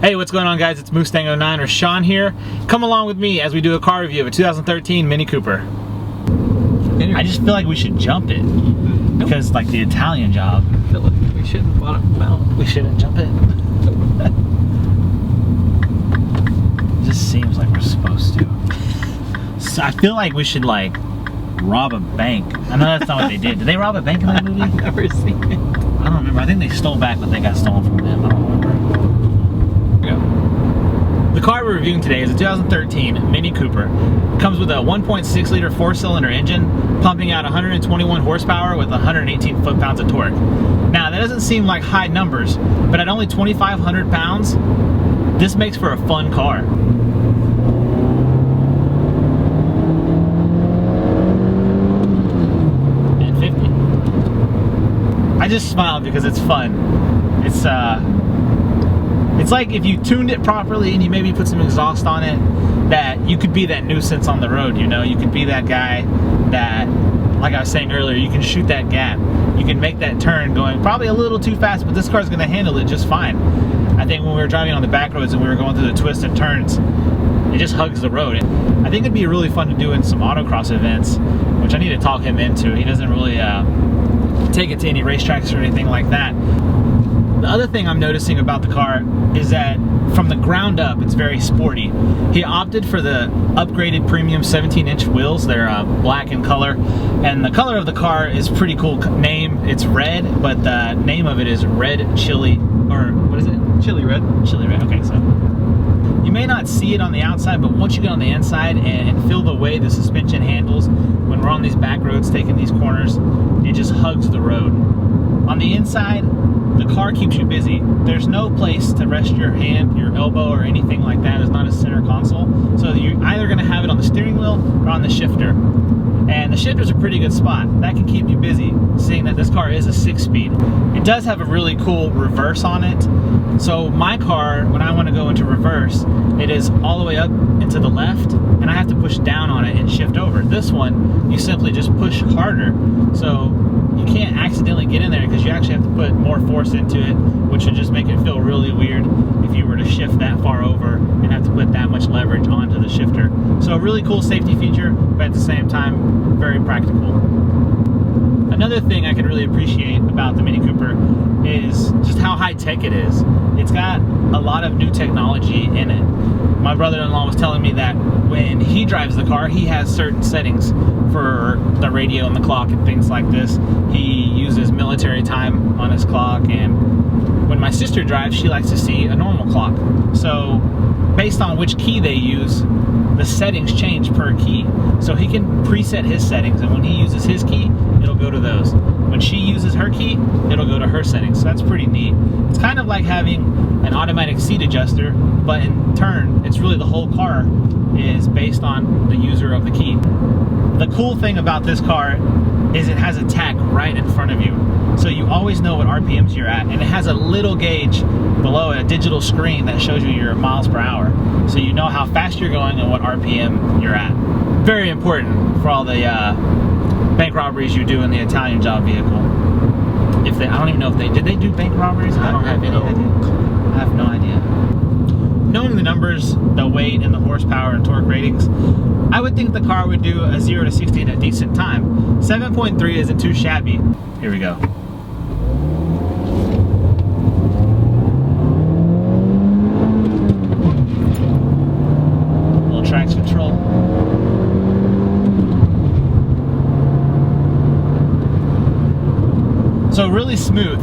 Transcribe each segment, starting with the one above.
Hey, what's going on, guys? It's Mustang09 or Sean here. Come along with me as we do a car review of a 2013 Mini Cooper. I just feel like we should jump it because, like, the Italian job. I feel like we shouldn't mount. We shouldn't jump it. It just seems like we're supposed to. So I feel like we should, like, rob a bank. I know that's not what they did. Did they rob a bank in that movie? I've never seen it. I don't remember. I think they stole back, but they got stolen from them. I don't remember. The car we're reviewing today is a 2013 Mini Cooper. It comes with a 1.6 liter 4-cylinder engine, pumping out 121 horsepower with 118 foot-pounds of torque. Now, that doesn't seem like high numbers, but at only 2,500 pounds, this makes for a fun car. And 50. I just smiled because it's fun. It's like if you tuned it properly and you maybe put some exhaust on it, that you could be that nuisance on the road, you know? You could be that guy that, like I was saying earlier, you can shoot that gap. You can make that turn going probably a little too fast, but this car's gonna handle it just fine. I think when we were driving on the back roads and we were going through the twists and turns, it just hugs the road. I think it'd be really fun to do in some autocross events, which I need to talk him into. He doesn't really take it to any racetracks or anything like that. The other thing I'm noticing about the car is that from the ground up, it's very sporty. He opted for the upgraded premium 17-inch wheels. They're black in color, and the color of the car is pretty cool name. It's red, but the name of it is Red Chili, or what is it? Chili Red. Chili Red, okay, so. You may not see it on the outside, but once you get on the inside and feel the way the suspension handles, when we're on these back roads taking these corners, it just hugs the road. On the inside, the car keeps you busy. There's no place to rest your hand, your elbow, or anything like that. It's not a center console. So you're either going to have it on the steering wheel or on the shifter. And the shifter's a pretty good spot. That can keep you busy, seeing that this car is a 6-speed. It does have a really cool reverse on it. So my car, when I want to go into reverse, it is all the way up into the left, and I have to push down on it and shift over. This one, you simply just push harder. So you can't accidentally get in there because you actually have to put more force into it, which would just make it feel really weird if you were to shift that far over and have to put that much leverage onto the shifter. So a really cool safety feature, but at the same time, very practical. Another thing I can really appreciate about the Mini Cooper is just how high-tech it is. It's got a lot of new technology in it. My brother-in-law was telling me that when he drives the car, he has certain settings for the radio and the clock and things like this. He uses military time on his clock, and when my sister drives, she likes to see a normal clock. So based on which key they use, the settings change per key. So he can preset his settings, and when he uses his key, it'll go to those. When she uses her key, it'll go to her settings. So that's pretty neat. It's kind of like having an automatic seat adjuster, but in turn, it's really the whole car is based on the user of the key. The cool thing about this car is it has a tach right in front of you. So you always know what RPMs you're at, and it has a little gauge below it, a digital screen that shows you your miles per hour. So you know how fast you're going and what RPM you're at. Very important for all the bank robberies you do in the Italian job vehicle. I don't even know if did they do bank robberies? I don't have any idea. I have no idea. Knowing the numbers, the weight, and the horsepower and torque ratings, I would think the car would do a 0 to 60 in a decent time. 7.3 isn't too shabby. Here we go. A little traction control. So really smooth.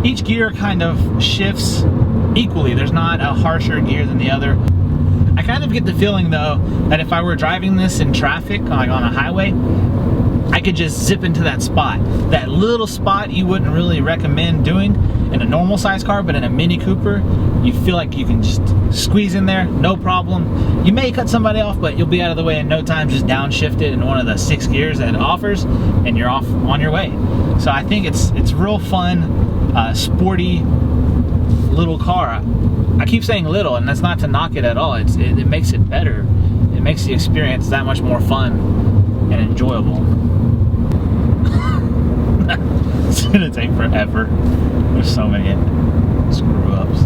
Each gear kind of shifts equally. There's not a harsher gear than the other. I kind of get the feeling though that if I were driving this in traffic, like on a highway, I could just zip into that spot. That little spot you wouldn't really recommend doing in a normal size car, but in a Mini Cooper, you feel like you can just squeeze in there, no problem. You may cut somebody off, but you'll be out of the way in no time. Just downshift it in one of the 6 gears that it offers, and you're off on your way. So I think it's real fun, sporty little car. I keep saying little, and that's not to knock it at all. It makes it better. It makes the experience that much more fun and enjoyable. It's gonna take forever. There's so many screw ups.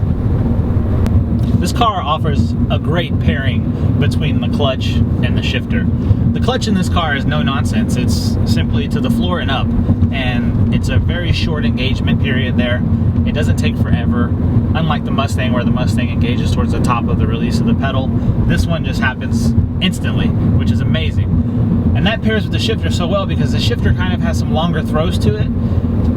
This car offers a great pairing between the clutch and the shifter. The clutch in this car is no nonsense. It's simply to the floor and up, and it's a very short engagement period there. It doesn't take forever. Unlike the Mustang, where the Mustang engages towards the top of the release of the pedal, this one just happens instantly, which is amazing. And that pairs with the shifter so well because the shifter kind of has some longer throws to it,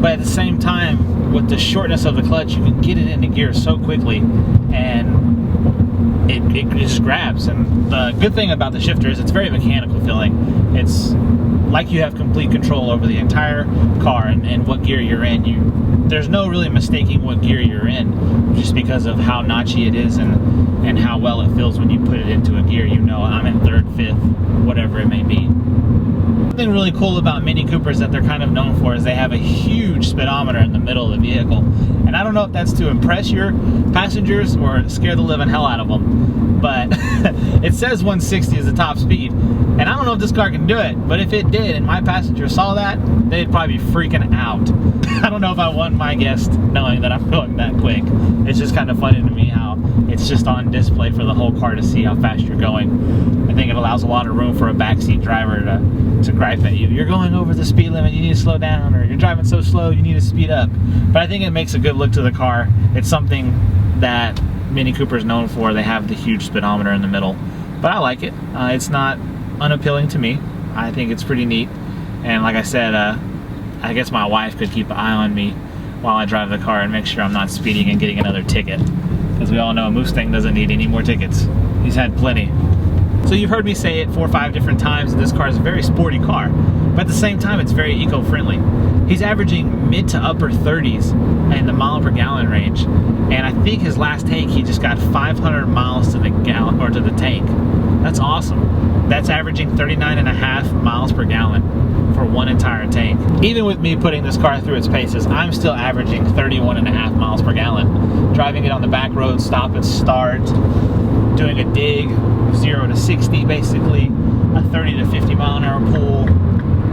but at the same time, with the shortness of the clutch, you can get it into gear so quickly, and it just grabs. And the good thing about the shifter is it's very mechanical feeling. It's like you have complete control over the entire car and what gear you're in. There's no really mistaking what gear you're in, just because of how notchy it is and how well it feels when you put it into a gear. You know, I'm in third, fifth, whatever it may be. Something really cool about Mini Coopers that they're kind of known for is they have a huge speedometer in the middle of the vehicle. And I don't know if that's to impress your passengers or scare the living hell out of them, but it says 160 is the top speed. And I don't know if this car can do it, but if it did and my passengers saw that, they'd probably be freaking out. I don't know if I want my guest knowing that I'm going that quick. It's just kind of funny to me how it's just on display for the whole car to see how fast you're going. I think it allows a lot of room for a backseat driver to gripe at you. You're going over the speed limit, you need to slow down, or you're driving so slow, you need to speed up. But I think it makes a good look to the car. It's something that Mini Cooper is known for. They have the huge speedometer in the middle. But I like it. It's not unappealing to me. I think it's pretty neat. And like I said, I guess my wife could keep an eye on me while I drive the car and make sure I'm not speeding and getting another ticket. Because we all know Mustang doesn't need any more tickets. He's had plenty. So you've heard me say it 4 or 5 different times, this car is a very sporty car, but at the same time it's very eco-friendly. He's averaging mid to upper 30s in the mile per gallon range, and I think his last tank he just got 500 miles to the gallon, or to the tank. That's awesome. That's averaging 39.5 miles per gallon for one entire tank. Even with me putting this car through its paces, I'm still averaging 31.5 miles per gallon. Driving it on the back road, stop and start, doing a dig, 0 to 60 basically, a 30 to 50 mile an hour pull,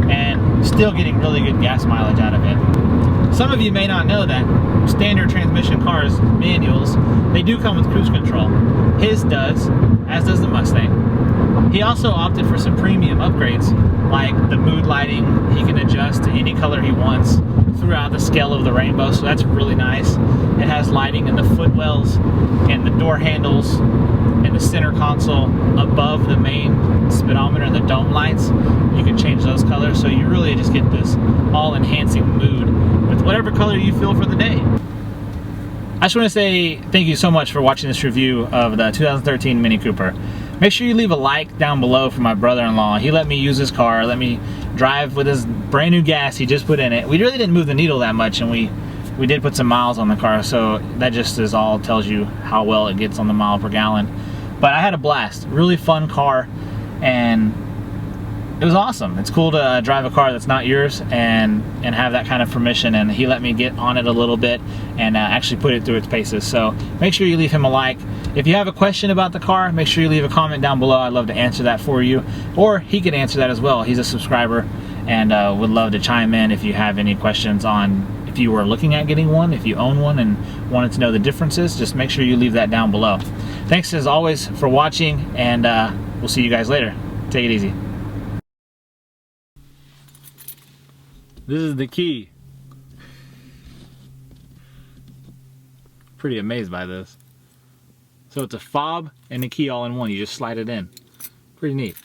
and still getting really good gas mileage out of it. Some of you may not know that standard transmission cars, manuals, they do come with cruise control. His does, as does the Mustang. He also opted for some premium upgrades, like the mood lighting. He can adjust to any color he wants throughout the scale of the rainbow, so that's really nice. It has lighting in the footwells and the door handles and the center console above the main speedometer and the dome lights. You can change those colors, so you really just get this all-enhancing mood with whatever color you feel for the day. I just want to say thank you so much for watching this review of the 2013 Mini Cooper. Make sure you leave a like down below for my brother-in-law. He let me use his car, let me drive with his brand new gas he just put in it. We really didn't move the needle that much, and we did put some miles on the car, so that just is all tells you how well it gets on the mile per gallon. But I had a blast. Really fun car, and it was awesome. It's cool to drive a car that's not yours and have that kind of permission, and he let me get on it a little bit and actually put it through its paces. So make sure you leave him a like. If you have a question about the car, make sure you leave a comment down below. I'd love to answer that for you, or he could answer that as well. He's a subscriber and would love to chime in if you have any questions on if you were looking at getting one, if you own one and wanted to know the differences. Just make sure you leave that down below. Thanks as always for watching, and we'll see you guys later. Take it easy. This is the key. Pretty amazed by this. So it's a fob and a key all in one. You just slide it in. Pretty neat.